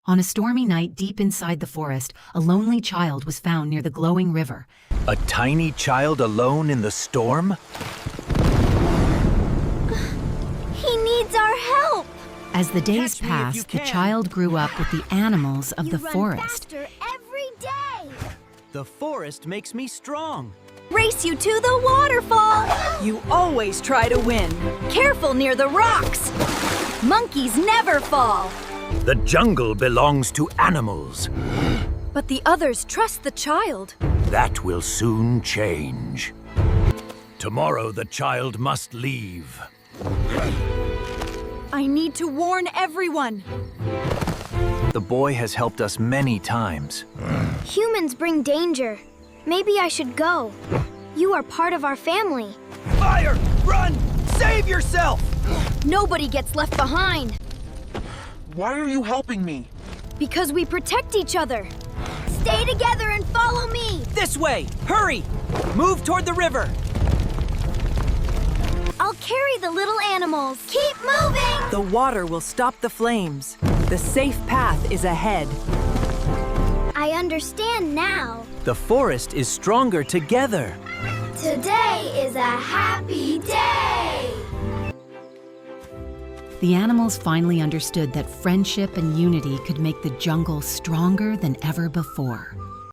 On a stormy night deep inside the forest, a lonely child was found near the glowing river. A tiny child alone in the storm? He needs our help! As the days passed, the child grew up with the animals of the forest. You run faster every day! The forest makes me strong. Race you to the waterfall! You always try to win. Careful near the rocks! Monkeys never fall! The jungle belongs to animals. But the others trust the child. That will soon change. Tomorrow the child must leave. I need to warn everyone. The boy has helped us many times. Humans bring danger. Maybe I should go. You are part of our family. Fire! Run! Save yourself! Nobody gets left behind. Why are you helping me? Because we protect each other. Stay together and follow me. This way! Hurry! Move toward the river! I'll carry the little animals. Keep moving! The water will stop the flames. The safe path is ahead. I understand now. The forest is stronger together. Today is a happy day! The animals finally understood that friendship and unity could make the jungle stronger than ever before.